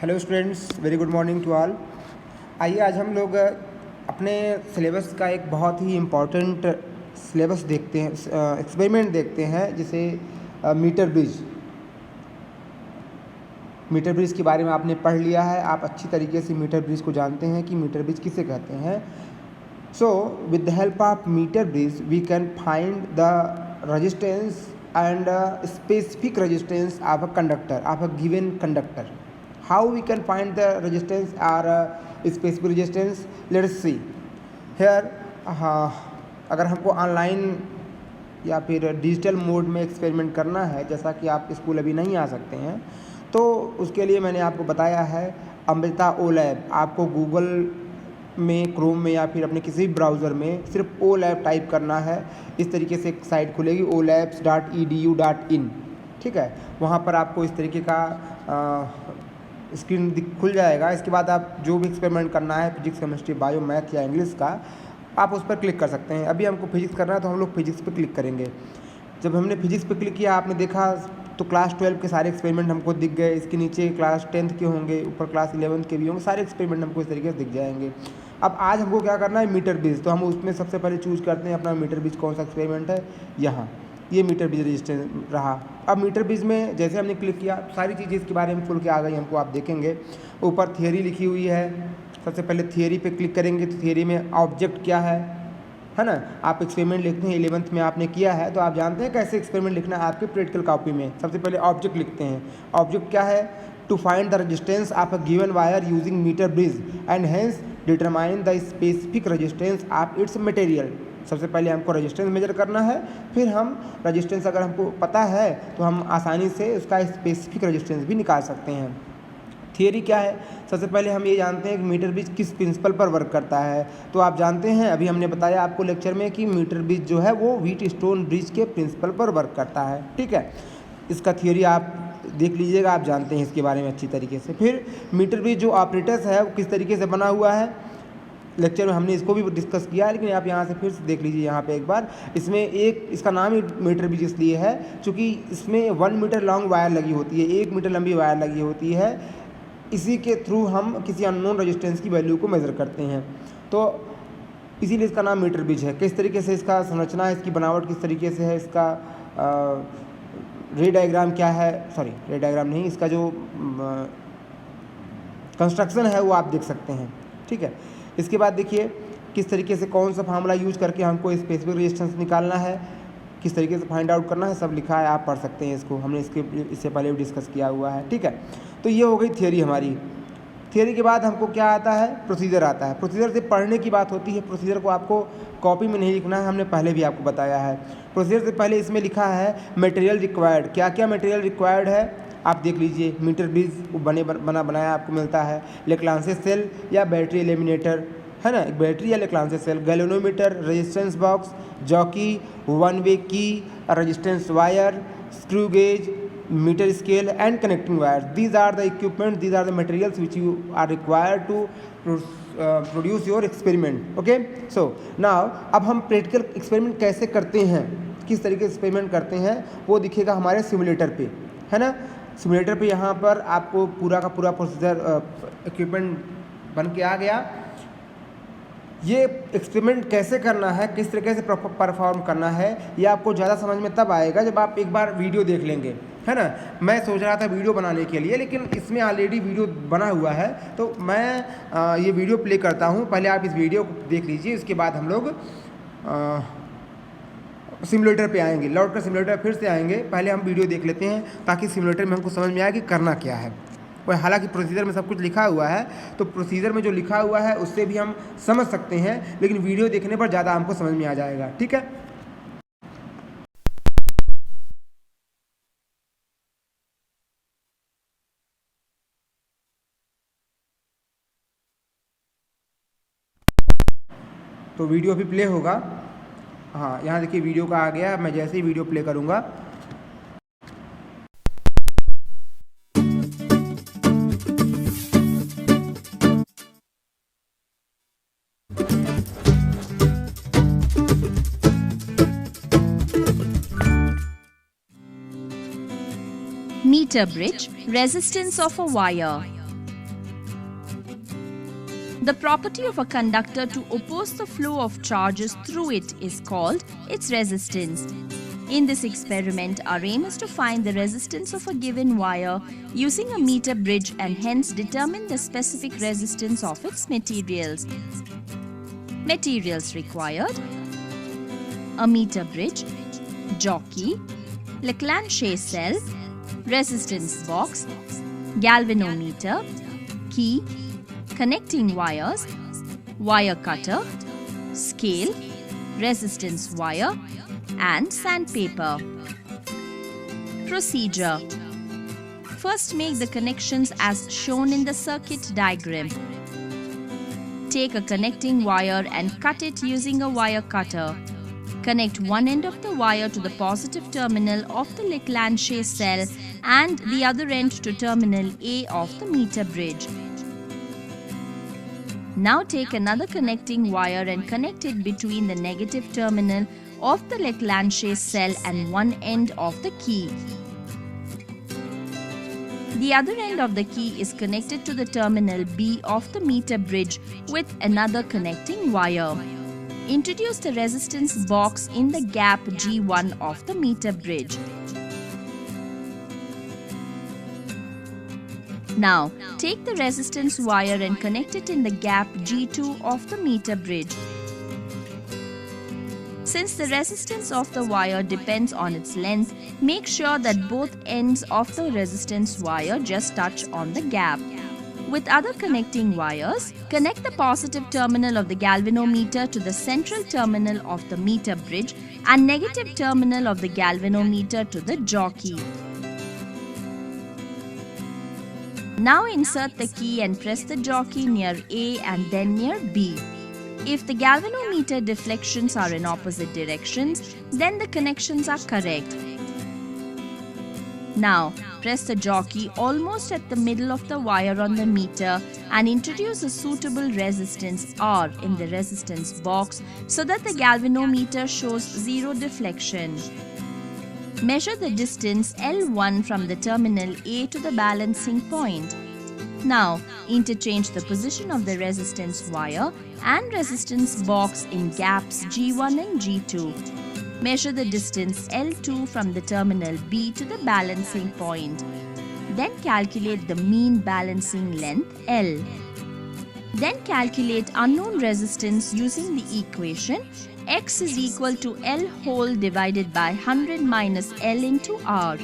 Hello students, very good morning to all. आइए आज हम लोग अपने सिलेबस का एक बहुत ही इम्पॉर्टेंट सिलेबस देखते हैं, एक्सपेरिमेंट देखते हैं, जिसे मीटर ब्रिज। मीटर ब्रिज के बारे में आपने पढ़ लिया है, आप अच्छी तरीके से मीटर ब्रिज को जानते हैं कि मीटर ब्रिज किसे कहते हैं। So with the help of metre bridge we can find the resistance and specific resistance of a conductor, of a given conductor. How we can find the resistance or specific resistance? Let's see here. अगर हमको online या फिर digital mode में experiment करना है, जैसा कि आप स्कूल अभी नहीं आ सकते हैं, तो उसके लिए मैंने आपको बताया है अमृता ओ लैब। आपको गूगल में, क्रोम में या फिर अपने किसी भी ब्राउज़र में सिर्फ ओ लैब टाइप करना है। इस तरीके से एक साइट खुलेगी olabs.edu.in, ठीक है। वहाँ पर आपको इस तरीके का स्क्रीन खुल जाएगा। इसके बाद आप जो भी एक्सपेरिमेंट करना है, फिजिक्स, केमिस्ट्री, बायो, मैथ या इंग्लिश का, आप उस पर क्लिक कर सकते हैं। अभी हमको फिजिक्स करना है तो हम लोग फिजिक्स पे क्लिक करेंगे। जब हमने फिजिक्स पे क्लिक किया, आपने देखा तो क्लास 12 के सारे एक्सपेरिमेंट हमको दिख गए। इसके नीचे क्लास 10th के होंगे, ऊपर क्लास 11th के भी होंगे, सारे एक्सपेरिमेंट हमको इस तरीके से दिख जाएंगे। अब आज हमको क्या करना है, मीटर ब्रिज। तो हम उसमें सबसे पहले चूज़ करते हैं अपना मीटर ब्रिज कौन सा एक्सपेरिमेंट है। यहाँ ये मीटर ब्रिज रेजिस्टेंस रहा। अब मीटर ब्रिज में जैसे हमने क्लिक किया, सारी चीज़ें इसके बारे में खुल के आ गई हमको, आप देखेंगे। ऊपर थियरी लिखी हुई है। सबसे पहले थियरी पे क्लिक करेंगे तो थियरी में ऑब्जेक्ट क्या है ना। आप एक्सपेरिमेंट लिखते हैं, 11th में आपने किया है तो आप जानते हैं कैसे एक्सपेरिमेंट लिखना है आपके प्रैक्टिकल कॉपी में। सबसे पहले ऑब्जेक्ट लिखते हैं। ऑब्जेक्ट क्या है? To find the resistance of a given wire using metre bridge and hence determine the specific resistance of its material. सबसे पहले हमको रेजिस्टेंस मेजर करना है, फिर हम रेजिस्टेंस अगर हमको पता है तो हम आसानी से उसका स्पेसिफिक रेजिस्टेंस भी निकाल सकते हैं। थियरी क्या है? सबसे पहले हम ये जानते हैं कि मीटर ब्रिज किस प्रिंसिपल पर वर्क करता है। तो आप जानते हैं, अभी हमने बताया आपको लेक्चर में कि मीटर ब्रिज जो है वो व्हीटस्टोन ब्रिज के प्रिंसिपल पर वर्क करता है, ठीक है। इसका थियरी आप देख लीजिएगा, आप जानते हैं इसके बारे में अच्छी तरीके से। फिर मीटर ब्रिज जो ऑपरेटर्स है वो किस तरीके से बना हुआ है, लेक्चर में हमने इसको भी डिस्कस किया है, लेकिन आप यहाँ से फिर से देख लीजिए। यहाँ पे एक बार इसमें एक, इसका नाम ही मीटर ब्रिज इसलिए है क्योंकि इसमें 1 मीटर लॉन्ग वायर लगी होती है, 1 मीटर लंबी वायर लगी होती है। इसी के थ्रू हम किसी अननोन रेजिस्टेंस की वैल्यू को मेज़र करते हैं, तो इसीलिए इसका नाम मीटर ब्रिज है। किस तरीके से इसका संरचना है, इसकी बनावट किस तरीके से है, इसका रे डायग्राम क्या है, सॉरी रे डायग्राम नहीं, इसका जो कंस्ट्रक्शन है वो आप देख सकते हैं, ठीक है। इसके बाद देखिए किस तरीके से कौन सा फार्मूला यूज करके हमको स्पेसिफिक रेजिस्टेंस निकालना है, किस तरीके से फाइंड आउट करना है, सब लिखा है, आप पढ़ सकते हैं इसको। हमने इससे पहले भी डिस्कस किया हुआ है, ठीक है। तो ये हो गई थियरी हमारी। थियरी के बाद हमको क्या आता है, प्रोसीजर आता है। प्रोसीजर से पढ़ने की बात होती है। प्रोसीजर को आपको कॉपी में नहीं लिखना है, हमने पहले भी आपको बताया है। प्रोसीजर से पहले इसमें लिखा है मटेरियल रिक्वायर्ड। क्या क्या मटेरियल रिक्वायर्ड है आप देख लीजिए। मीटर ब्रिज बनाया आपको मिलता है। लेक्लांसे सेल या बैटरी एलिमिनेटर, है ना, एक बैटरी या Leclanche cell, galvanometer, resistance box, jockey, 1 way key, resistance wire, screw gauge, metre scale and connecting wire. These are the equipment, these are the materials which you are required to produce your experiment. Okay, so now अब हम practical experiment कैसे करते हैं, किस तरीके से experiment करते हैं, वो दिखेगा हमारे सिमुलेटर पे, है ना। सिमुलेटर पे यहाँ पर आपको पूरा का पूरा प्रोसीजर इक्विपमेंट बन के आ गया। ये एक्सपेरिमेंट कैसे करना है, किस तरीके से परफॉर्म करना है, ये आपको ज़्यादा समझ में तब आएगा जब आप एक बार वीडियो देख लेंगे, है ना। मैं सोच रहा था वीडियो बनाने के लिए, लेकिन इसमें ऑलरेडी वीडियो बना हुआ है, तो मैं ये वीडियो प्ले करता हूँ। पहले आप इस वीडियो को देख लीजिए, उसके बाद हम लोग सिमुलेटर पे आएंगे, लौट कर सिमुलेटर फिर से आएंगे। पहले हम वीडियो देख लेते हैं ताकि सिमुलेटर में हमको समझ में आए कि करना क्या है। और हालांकि प्रोसीजर में सब कुछ लिखा हुआ है, तो प्रोसीजर में जो लिखा हुआ है उससे भी हम समझ सकते हैं, लेकिन वीडियो देखने पर ज़्यादा हमको समझ में आ जाएगा, ठीक है। तो वीडियो अभी प्ले होगा। हाँ, यहाँ देखिए वीडियो का आ गया। मैं जैसे ही वीडियो प्ले करूँगा, Meter bridge, resistance of a wire. The property of a conductor to oppose the flow of charges through it is called its resistance. In this experiment, our aim is to find the resistance of a given wire using a meter bridge and hence determine the specific resistance of its materials. Materials required: a meter bridge, jockey, Leclanché cell, resistance box, galvanometer, key, connecting wires, wire cutter, scale, resistance wire, and sandpaper. Procedure: first, make the connections as shown in the circuit diagram. Take a connecting wire and cut it using a wire cutter. Connect one end of the wire to the positive terminal of the Leclanché cell and the other end to terminal A of the meter bridge. Now take another connecting wire and connect it between the negative terminal of the Leclanché cell and one end of the key. The other end of the key is connected to the terminal B of the meter bridge with another connecting wire. Introduce the resistance box in the gap G1 of the meter bridge. Now, take the resistance wire and connect it in the gap G2 of the meter bridge. Since the resistance of the wire depends on its length, make sure that both ends of the resistance wire just touch on the gap. With other connecting wires, connect the positive terminal of the galvanometer to the central terminal of the meter bridge and negative terminal of the galvanometer to the jockey. Now insert the key and press the jockey near A and then near B. If the galvanometer deflections are in opposite directions, then the connections are correct. Now, press the jockey almost at the middle of the wire on the meter and introduce a suitable resistance R in the resistance box so that the galvanometer shows zero deflection. Measure the distance L1 from the terminal A to the balancing point. Now, interchange the position of the resistance wire and resistance box in gaps G1 and G2. Measure the distance L2 from the terminal B to the balancing point. Then calculate the mean balancing length L. Then calculate unknown resistance using the equation X is equal to L whole divided by 100 minus L into R.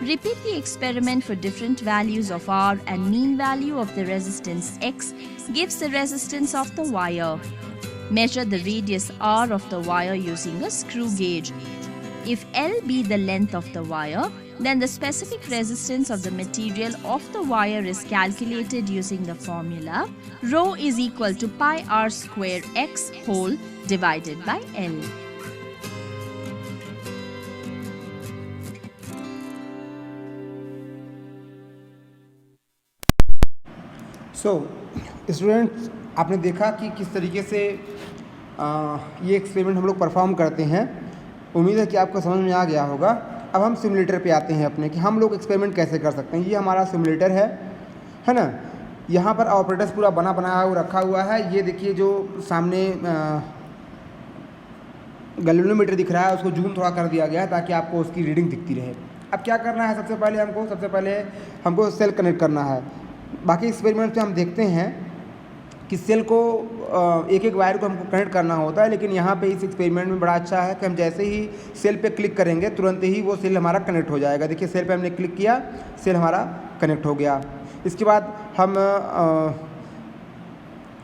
Repeat the experiment for different values of R and mean value of the resistance X gives the resistance of the wire. Measure the radius R of the wire using a screw gauge. If L be the length of the wire, then the specific resistance of the material of the wire is calculated using the formula Rho is equal to pi R square X whole divided by L. Students, आपने देखा कि किस तरीके से ये experiment हम लोग perform करते हैं। उम्मीद है कि आपको समझ में आ गया होगा। अब हम सिमुलेटर पे आते हैं अपने कि हम लोग एक्सपेरिमेंट कैसे कर सकते हैं। ये हमारा सिमुलेटर है ना। यहाँ पर ऑपरेटर्स पूरा बनाया हुआ रखा हुआ है। ये देखिए जो सामने गैल्वेनोमीटर दिख रहा है उसको जूम थोड़ा कर दिया गया है ताकि आपको उसकी रीडिंग दिखती रहे। अब क्या करना है, सबसे पहले हमको सेल कनेक्ट करना है। बाकी एक्सपेरिमेंट में हम देखते हैं कि सेल को एक एक वायर को हमको कनेक्ट करना होता है, लेकिन यहाँ पे इस एक्सपेरिमेंट में बड़ा अच्छा है कि हम जैसे ही सेल पे क्लिक करेंगे तुरंत ही वो सेल हमारा कनेक्ट हो जाएगा। देखिए सेल पे हमने क्लिक किया, सेल हमारा कनेक्ट हो गया। इसके बाद हम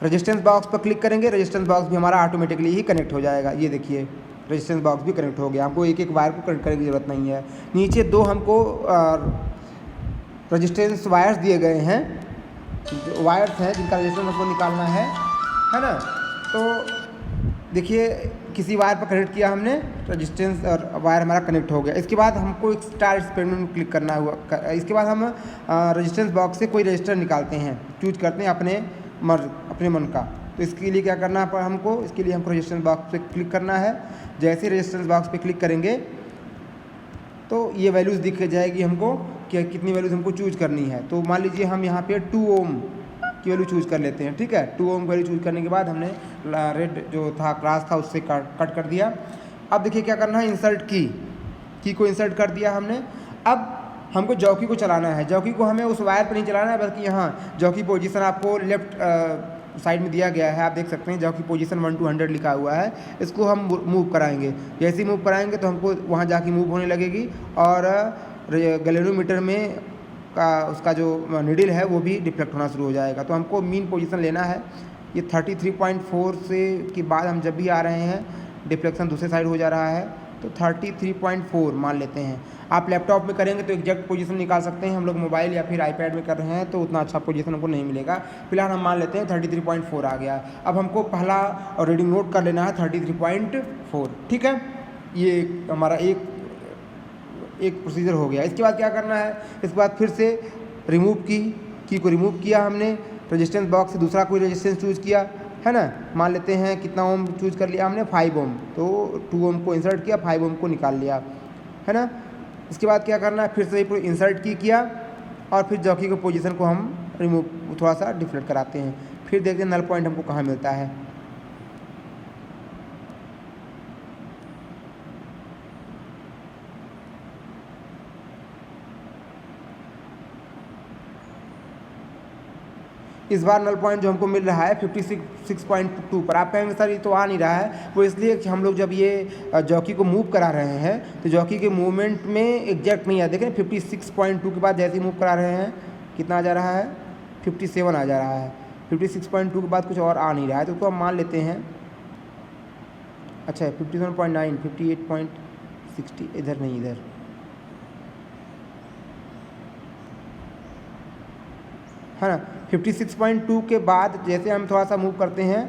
रेजिस्टेंस बॉक्स पर क्लिक करेंगे, रेजिस्टेंस बॉक्स भी हमारा ऑटोमेटिकली ही कनेक्ट हो जाएगा। ये देखिए रेजिस्टेंस बॉक्स भी कनेक्ट हो गया। हमको एक एक वायर को कनेक्ट करने की ज़रूरत नहीं है। नीचे दो हमको रेजिस्टेंस वायर्स दिए गए हैं, वायर्स हैं जिनका रेजिस्टेंस हमको निकालना है ना। तो देखिए किसी वायर पर कनेक्ट किया हमने, रेजिस्टेंस और वायर हमारा कनेक्ट हो गया। इसके बाद हमको एक स्टार एक्सपेरिमेंट में क्लिक करना हुआ। इसके बाद हम रेजिस्टेंस बॉक्स से कोई रजिस्टर निकालते हैं, चूज करते हैं अपने मन का। तो इसके लिए क्या करना है हमको, इसके लिए हमको रेजिस्टेंस बॉक्स पे क्लिक करना है। जैसे रेजिस्टेंस बॉक्स पे क्लिक करेंगे तो ये वैल्यूज़ दिख जाएगी हमको कि कितनी वैल्यूज़ हमको चूज करनी है। तो मान लीजिए हम यहाँ पे 2 ओम की वैल्यू चूज़ कर लेते हैं। ठीक है, 2 ओम की वैल्यू चूज़ करने के बाद हमने रेड जो था क्लास था उससे कट कर दिया। अब देखिए क्या करना है, इंसर्ट की को इंसर्ट कर दिया हमने। अब हमको जॉकी को चलाना है। जॉकी को हमें उस वायर पर नहीं चलाना है, बल्कि यहाँ जॉकी पोजीशन आपको लेफ्ट साइड में दिया गया है, आप देख सकते हैं जॉकी पोजीशन 1 to 100 लिखा हुआ है। इसको हम मूव कराएंगे, जैसे ही मूव कराएंगे तो हमको वहाँ जाके मूव होने लगेगी और गैल्वेनोमीटर में उसका जो नीडल है वो भी डिफ्लेक्ट होना शुरू हो जाएगा। तो हमको मीन पोजीशन लेना है। ये 33.4 से के बाद हम जब भी आ रहे हैं डिफ्लेक्शन दूसरे साइड हो जा रहा है, तो 33.4 मान लेते हैं। आप लैपटॉप में करेंगे तो एग्जैक्ट पोजीशन निकाल सकते हैं, हम लोग मोबाइल या फिर आईपैड में कर रहे हैं तो उतना अच्छा पोजीशन हमको नहीं मिलेगा। फिलहाल हम मान लेते हैं 33.4 आ गया। अब हमको पहला रीडिंग नोट कर लेना है 33.4। ठीक है, ये हमारा एक प्रोसीजर हो गया। इसके बाद क्या करना है, इसके बाद फिर से रिमूव की को रिमूव किया हमने, रेजिस्टेंस बॉक्स से दूसरा कोई रेजिस्टेंस चूज़ किया है ना। मान लेते हैं कितना ओम चूज़ कर लिया हमने, 5 ओम। तो 2 ओम को इंसर्ट किया, 5 ओम को निकाल लिया, है ना। इसके बाद क्या करना है, फिर से पूरी इंसर्ट किया और फिर जॉकी के पोजीशन को हम रिमूव थोड़ा सा डिफ्लेक्ट कराते हैं। फिर देखते हैं नल पॉइंट हमको कहाँ मिलता है। इस बार नल पॉइंट जो हमको मिल रहा है 56.2 पर। आप कहेंगे सर ये तो आ नहीं रहा है, वो इसलिए कि हम लोग जब ये जॉकी को मूव करा रहे हैं तो जॉकी के मूवमेंट में एग्जैक्ट नहीं है। देखें 56.2 के बाद जैसे ही मूव करा रहे हैं कितना आ जा रहा है, 57 आ जा रहा है। 56.2 के बाद कुछ और आ नहीं रहा है, तो उसको हम मान लेते हैं। अच्छा 57.9, 58.60, इधर नहीं, इधर है ना। 56.2 के बाद जैसे हम थोड़ा सा मूव करते हैं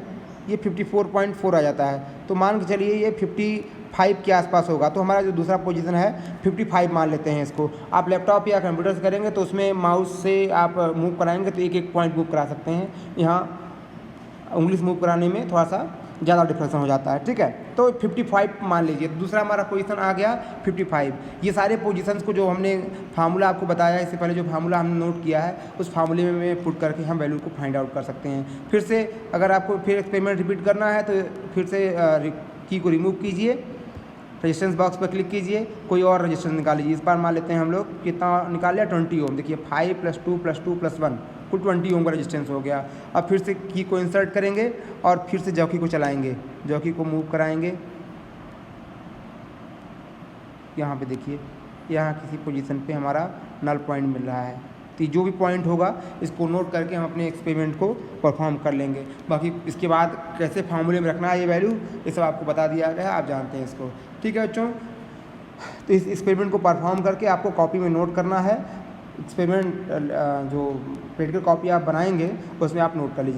ये 54.4 आ जाता है। तो मान के चलिए ये 55 के आसपास होगा, तो हमारा जो दूसरा पोजीशन है 55 मान लेते हैं इसको। आप लैपटॉप या कंप्यूटर से करेंगे तो उसमें माउस से आप मूव कराएंगे तो एक पॉइंट मूव करा सकते हैं। यहाँ उंगली से मूव कराने में थोड़ा सा ज़्यादा डिफ्लेक्शन हो जाता है। ठीक है, तो 55 मान लीजिए। दूसरा हमारा पोजीशन आ गया 55। ये सारे पोजीशंस को जो हमने फार्मूला आपको बताया, इससे पहले जो फार्मूला हमने नोट किया है उस फार्मूले में पुट करके हम वैल्यू को फाइंड आउट कर सकते हैं। फिर से अगर आपको फिर एक्सपेरिमेंट रिपीट करना है तो फिर से की को रिमूव कीजिए, रेजिस्टेंस बॉक्स पर क्लिक कीजिए, कोई और रेजिस्टेंस निकाल लीजिए। इस बार मान लेते हैं हम लोग कितना निकाल लिया, 20 ओम। देखिए 5 + 2 + 2 + 1 कुल 20 ओम का रेजिस्टेंस हो गया। अब फिर से की को इंसर्ट करेंगे और फिर से जॉकी को चलाएंगे, जॉकी को मूव कराएंगे। यहाँ पे देखिए यहाँ किसी पोजीशन पे हमारा नल पॉइंट मिल रहा है। तो जो भी पॉइंट होगा इसको नोट करके हम अपने एक्सपेरिमेंट को परफॉर्म कर लेंगे। बाकी इसके बाद कैसे फार्मूले में रखना है ये वैल्यू, ये सब आपको बता दिया गया है, आप जानते हैं इसको। ठीक है बच्चों, तो इस एक्सपेरिमेंट को परफॉर्म करके आपको कॉपी में नोट करना है। एक्सपेरिमेंट जो प्रैक्टिकल कॉपी आप बनाएंगे उसमें आप नोट कर लीजिए।